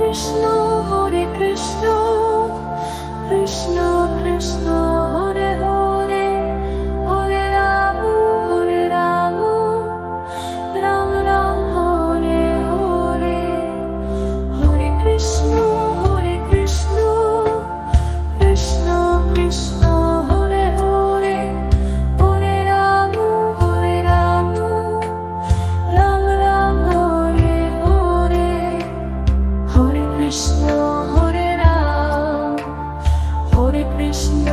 Krishna Krishna Krishna Hare Hare Hare Ram Ram Ram Hare Hare Hare Krishna Krishna Krishna Hare Hare Hare Ram Ram Ram Hare Hare Hare Krishna Hare Ram Hare Krishna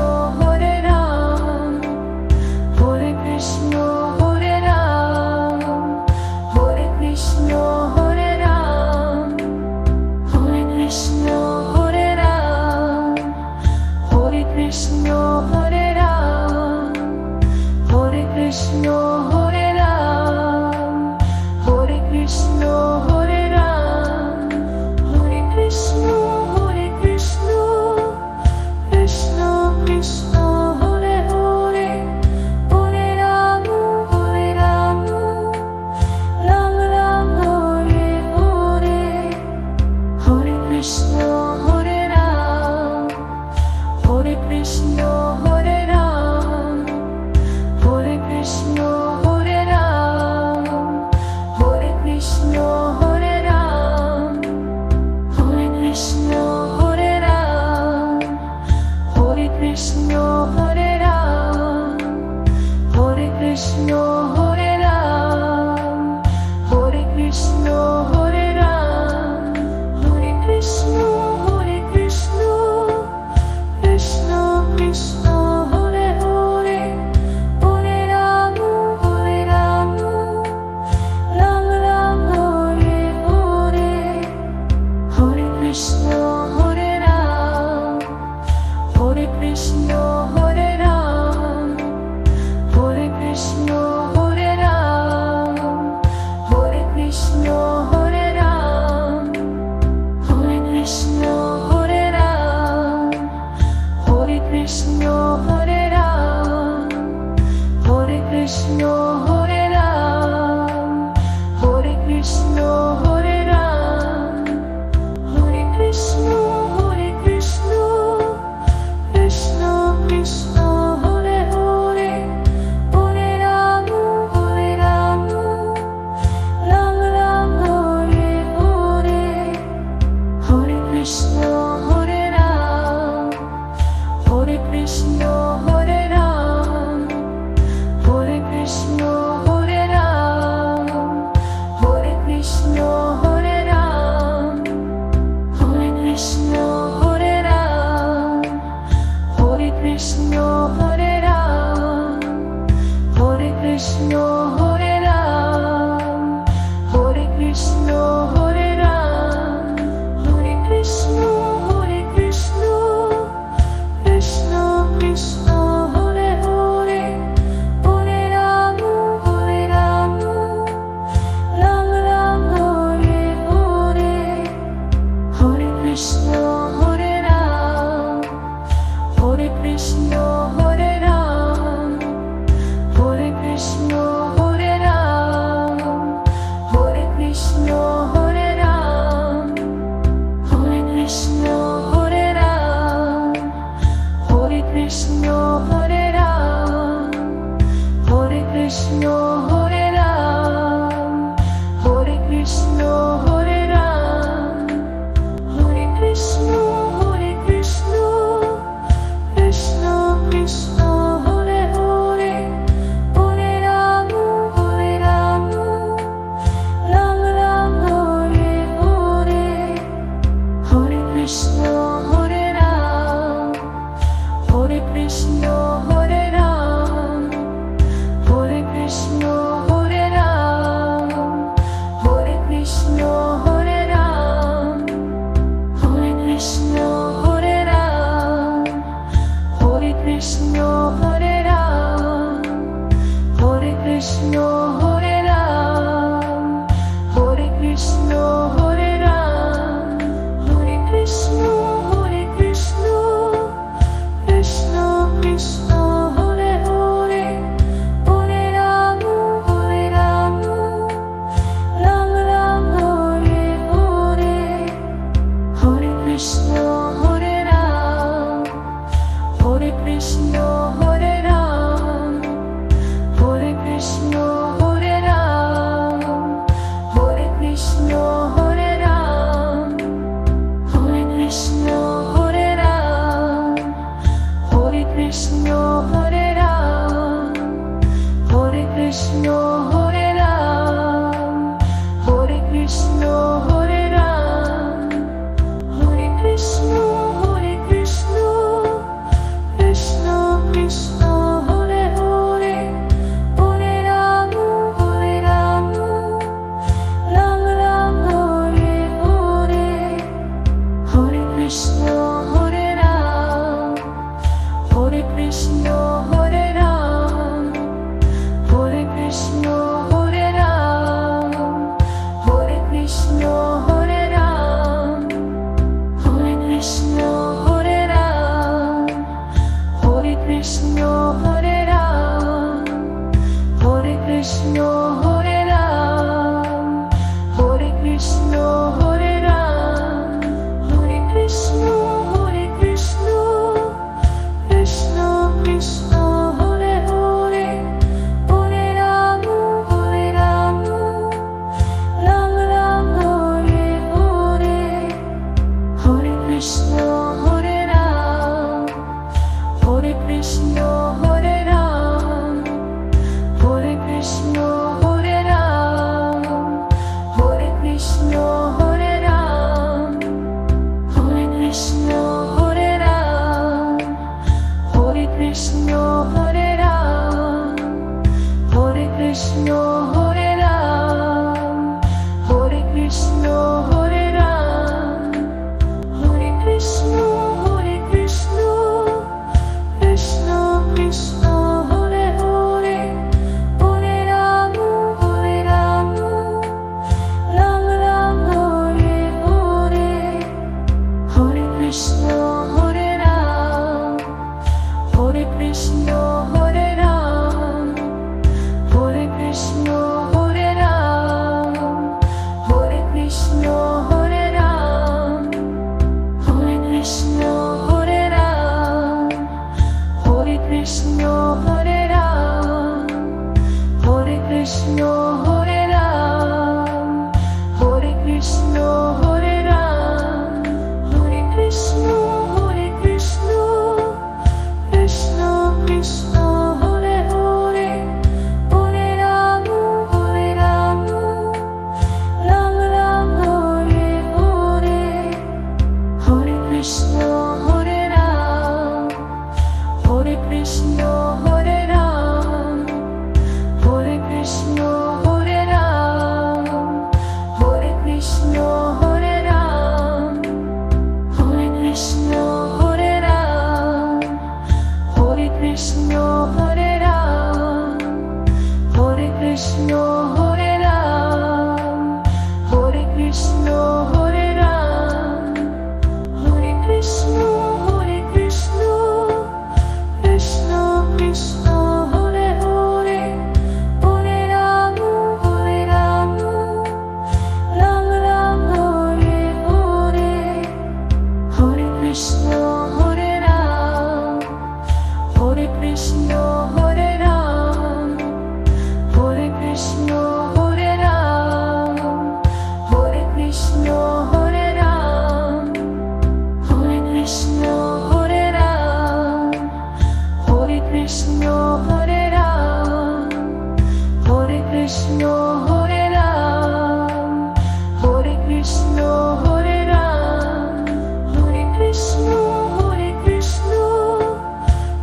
Hare Ram, Hare Krishna,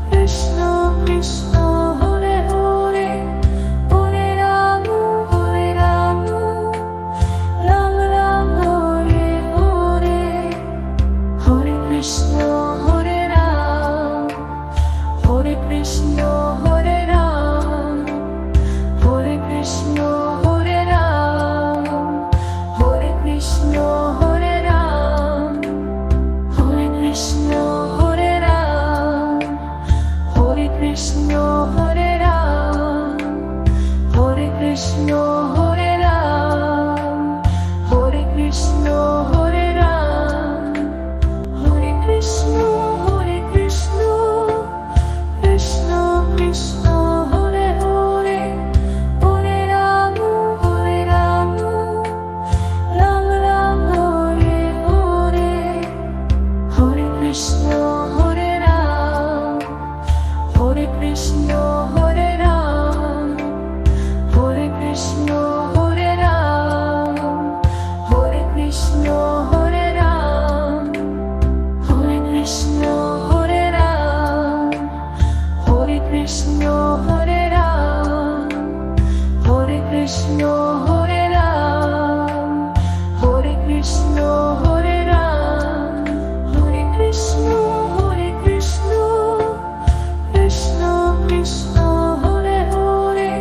Krishna Krishna, Hare Hare, Hare Rama, Ram Ram, Hare Hare, Hare Krishna, Hare Ram, Hare Krishna, Hare Ram, Hare Krishna, Hare Ram, Hare Krishna, Hare Ram, Hare Krishna, Hare Ram, Hare Krishna, Hare Ram, Hare Krishna, Hare Ram, Hare Krishna, Hare Ram, Hare Krishna, Krishna Krishna, Hare Hare, Hare Rama, Ram Ram, Hare Hare, Hare Krishna, Hare Ram, Hare Krishna, Hare Ram, Hare Krishna, Hare Ram, Hare Krishna, Hare Ram, Hare Krishna, Hare Ram, Hare Krishna, Hare Ram, Hare Krishna, Hare Ram, Hare Krishna, Hare Ram, Hare Krishna, Krishna Krishna, Hare Hare,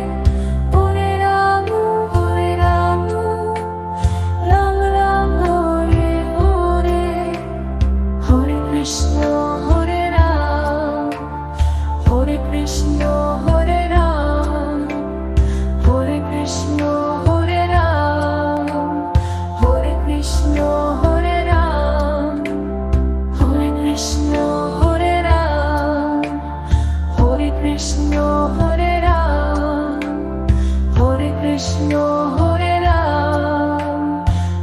Hare Rama, Ram Ram, Hare Hare, Hare Krishna, Hare Ram, Hare Krishna, Hare Ram, Hare Krishna, Hare Ram, Hare Krishna, Hare Ram, Hare Krishna, Hare Ram, Hare Krishna, Hare Ram, Hare Krishna, Hare Ram,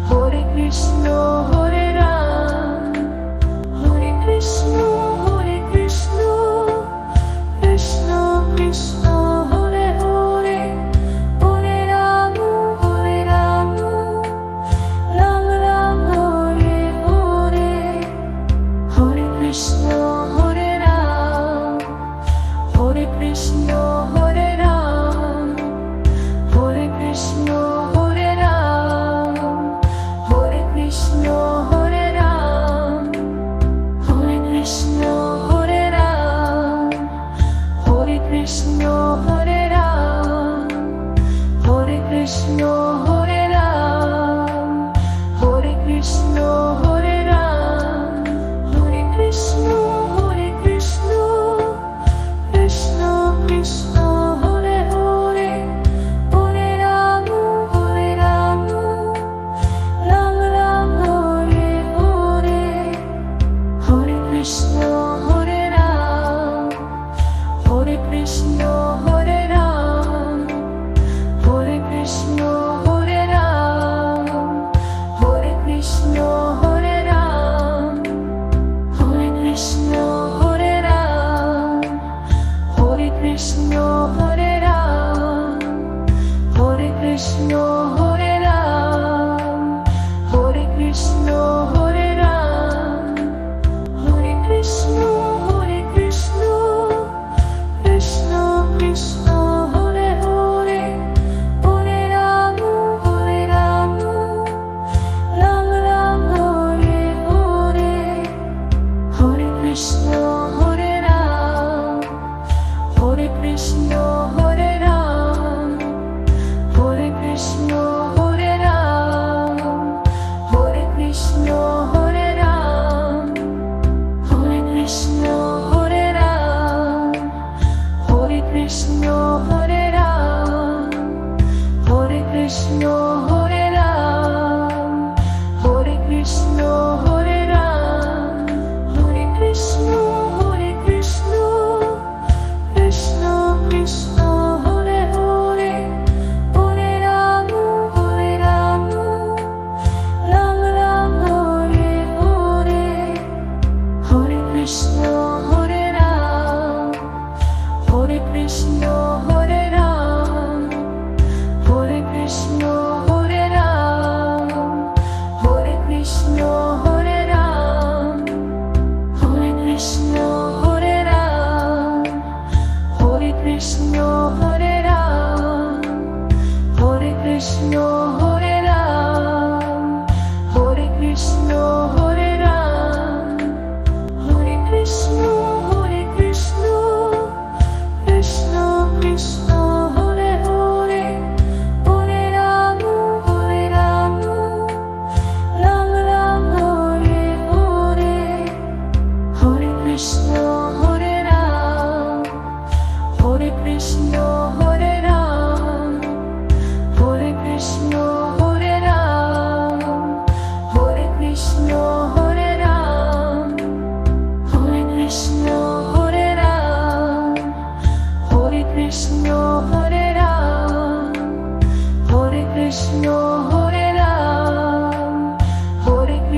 Hare Krishna, Hare Ram, Hare Krishna, Krishna Krishna, Hare Hare, Hare Rama, Ram Ram, Hare Hare, Hare Krishna, Hare Ram, Hare Krishna, Hare Ram, Hare Krishna, Hare Ram, Hare Krishna, Hare Ram, Hare Krishna, Hare Ram, Hare Krishna, Hare Ram, Hare Krishna, Hare Ram, Hare Krishna, Hare Ram, Hare Krishna, Krishna Krishna, Hare Hare, Hare Rama, Ram Ram, Hare Hare, Hare Krishna, Hare Ram, Hare Krishna, Hare Ram, Hare Krishna, Hare Ram, Hare Krishna, Hare Ram, Hare Krishna, Hare Ram, Hare Krishna, Hare Ram, Hare Krishna, Hare Ram, Hare Krishna, Hare Ram, Hare Krishna, Krishna Krishna, Hare Hare, Hare Rama, Ram Ram, Hare Hare, Hare Krishna, Hare Ram, Hare Krishna, Hare Ram, Hare Krishna, Hare Ram, Hare Krishna, Hare Ram, Hare Krishna, Hare Ram, Hare Krishna, Hare Ram, Hare Krishna, Hare Ram, Hare Krishna, Hare Ram, Hare Krishna, Krishna Krishna, Hare Hare, Hare Rama, Ram Ram, Hare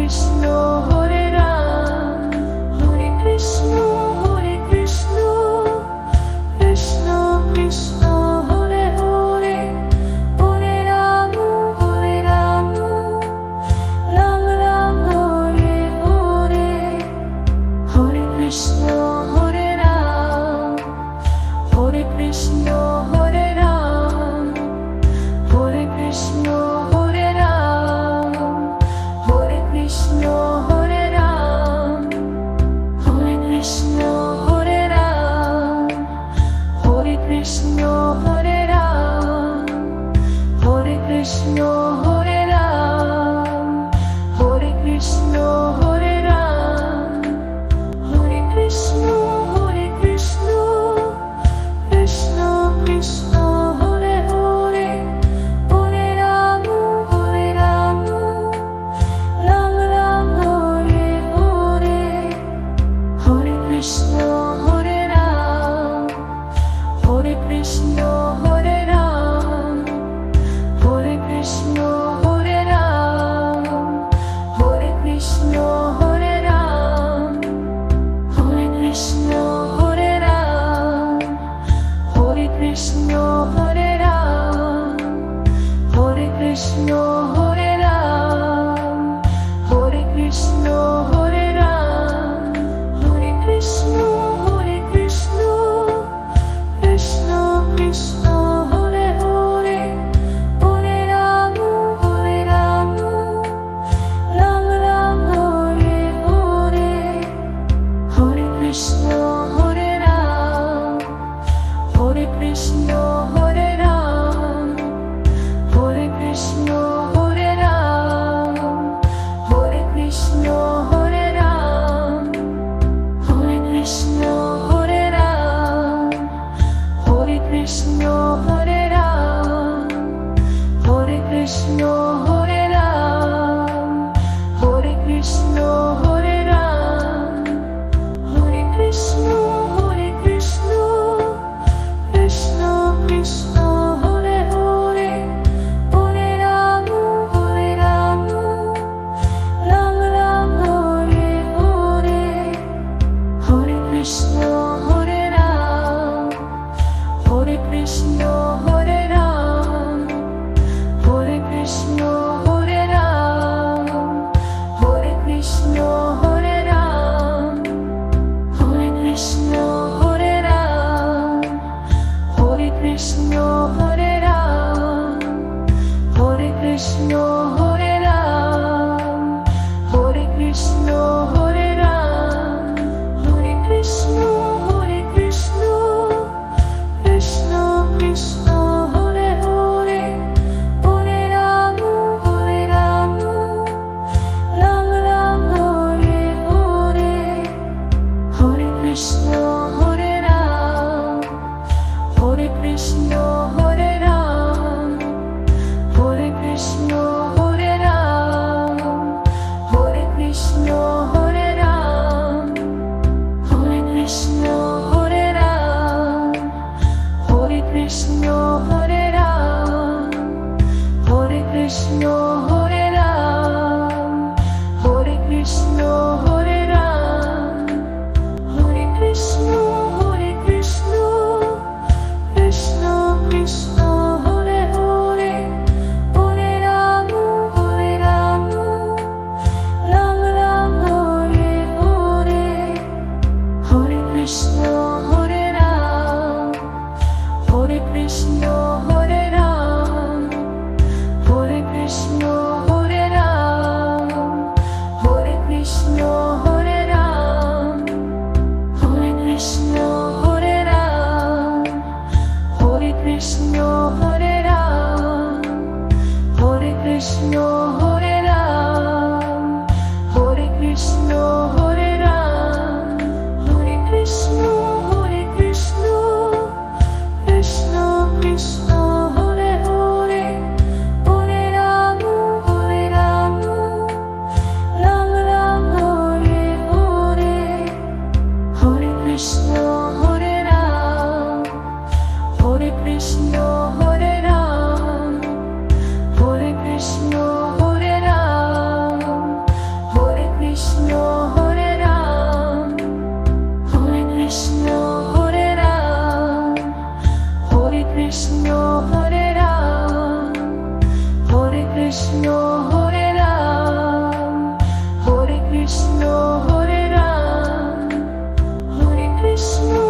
Krishna, Hare Ram, Hare Krishna, Krishna Krishna, Hare Hare, Hare Ram, Ram Ram, Hare Hare, Hare Krishna, Hare Ram, Hare Krishna, Hare Ram, Hare Krishna, Hare Ram, Hare Krishna, Hare Ram, Hare Krishna, Hare Ram, Hare Krishna, Hare Ram, Hare Krishna, Hare Ram, Hare Krishna, Hare Ram, Hare Krishna, Krishna Krishna, Hare Hare, Hare Ram, Ram Ram, Hare Hare, Hare Krishna, Hare Ram, Hare Krishna, Hare Ram, Hare Krishna, Hare Ram, Hare Krishna, Hare Ram, Hare Krishna, Hare Ram, Hare Krishna, Hare Ram, Hare Krishna, Hare Ram, Hare Krishna, Hare Ram, Hare Krishna, Krishna Krishna, Hare Hare, Hare Ram, Ram Ram, Hare Hare, Hare Krishna, Hare Ram, Hare Krishna, Hare Ram, Hare Krishna, Hare Ram, Hare Krishna, Hare Ram, Hare Krishna, Hare Ram, Hare Krishna, Hare Ram, Hare Krishna, Hare Ram, Hare Krishna, Hare Ram, Hare Krishna, Krishna Krishna, Hare Hare, Hare Ram, Ram Ram, Hare Hare, Hare Krishna, Hare Ram, Hare Krishna, Hare Ram, Hare Krishna, Hare Ram, Hare Krishna, Hare Ram, Hare Krishna, Hare Ram, Hare Krishna, Hare Ram, Hare Krishna, Hare Ram, Hare Krishna, Hare Ram, Hare Krishna, Krishna Krishna, Hare Hare, Hare Ram, Ram Ram, Hare Hare, Hare Krishna, Hare Ram, Hare Krishna, Hare Ram, Hare Krishna, Hare Ram, Hare Krishna, Hare Ram, Hare Krishna, Hare Ram, Hare Krishna, Hare Ram, Hare Krishna, Hare Ram, Hare Krishna, Hare Ram, Hare Krishna, Krishna Krishna, Hare Hare, Hare Ram, Ram Ram, Hare Hare, Hare Krishna, Hare Ram, Hare Krishna, Hare Ram, Hare Krishna, Hare Ram, Hare Krishna, Hare Ram, Hare Krishna, Hare Ram, Hare Krishna, Hare Ram, Hare Krishna, Hare Ram, Hare Krishna, Hare Ram, Hare Krishna, Krishna Krishna, Hare Hare, Hare Ram, Ram Ram, Hare Hare, Hare Krishna, Hare Ram, Hare Krishna, Hare Ram, Hare Krishna, Hare Ram, Krishna, Hare Ram, Hare Krishna,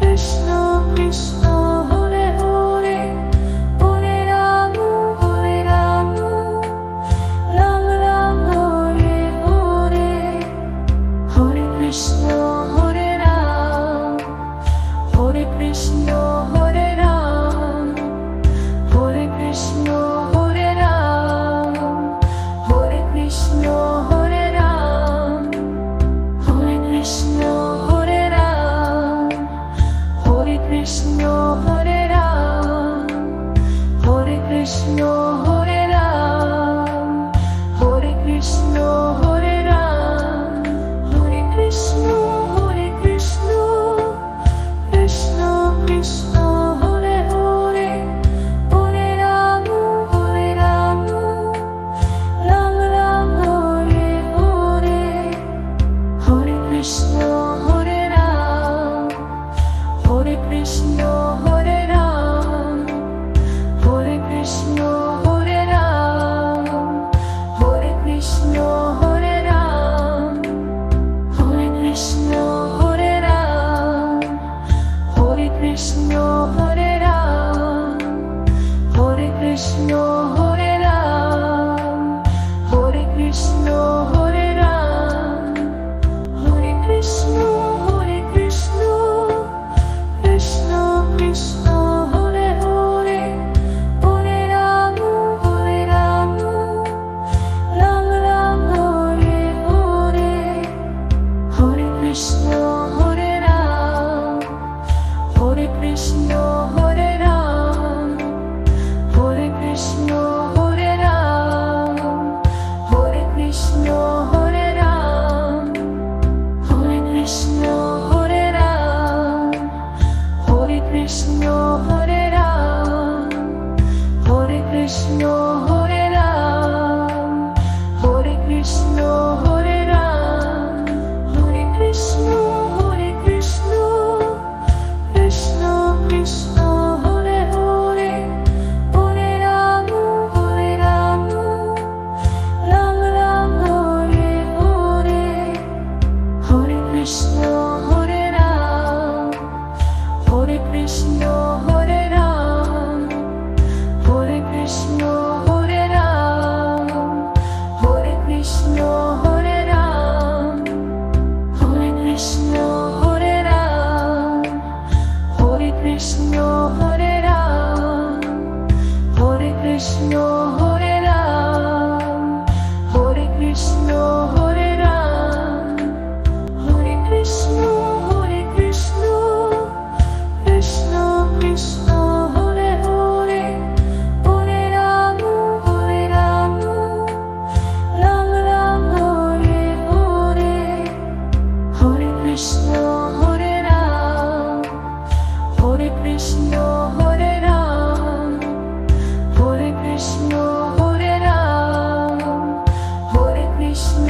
Krishna Krishna, Hare Hare, Hare Ram, Ram Ram, Hare Hare, Hare Krishna, Hare Ram, Hare Krishna, Hare Ram, Hare Krishna, Hare Ram, Hare Krishna, Hare Ram, Hare Krishna, Hare Ram, Hare Krishna, Hare Ram, Hare Krishna, Hare Ram, Hare Krishna, Hare Ram, Hare Krishna, Krishna Krishna, Hare Hare, Hare Ram, Ram Ram, Hare Hare, Hare Krishna, Hare Ram, Hare Krishna, Hare Ram, Hare Krishna, Hare Ram, Hare Krishna, Hare Ram, Hare Krishna, Hare Ram, Hare Krishna, Hare Ram, Hare Krishna, Hare Ram, Hare Krishna, Hare Ram, Hare Krishna, Krishna Krishna, Hare Hare, Hare Ram, Ram Ram, Hare Hare, Hare Krishna, Hare Ram, Hare Krishna, Hare Ram, Hare Krishna, Hare Ram, Hare Krishna, Hare Ram, Hare Krishna, Hare Ram, Hare Krishna, Hare Ram, Hare Krishna, Hare Ram, Hare Krishna, Hare Ram, Hare Krishna, Krishna Krishna, Hare Hare, Hare Ram, Ram Ram, Hare Hare, Hare Krishna, Hare Ram, Hare Krishna, Hare Ram, Hare Krishna, Hare Ram, Hare Krishna, Hare Ram, Hare Krishna, Hare Ram, Hare Krishna, Hare Ram, Hare Krishna, Hare Ram, Hare Krishna, Hare Ram, Hare Krishna, Krishna Krishna, Hare Hare, Hare Ram, Ram Ram, Hare Hare, Hare Krishna, Hare Ram, Hare Krishna, Hare Ram, Hare Krishna, Hare Ram, Hare Krishna,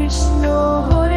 Krishna Hare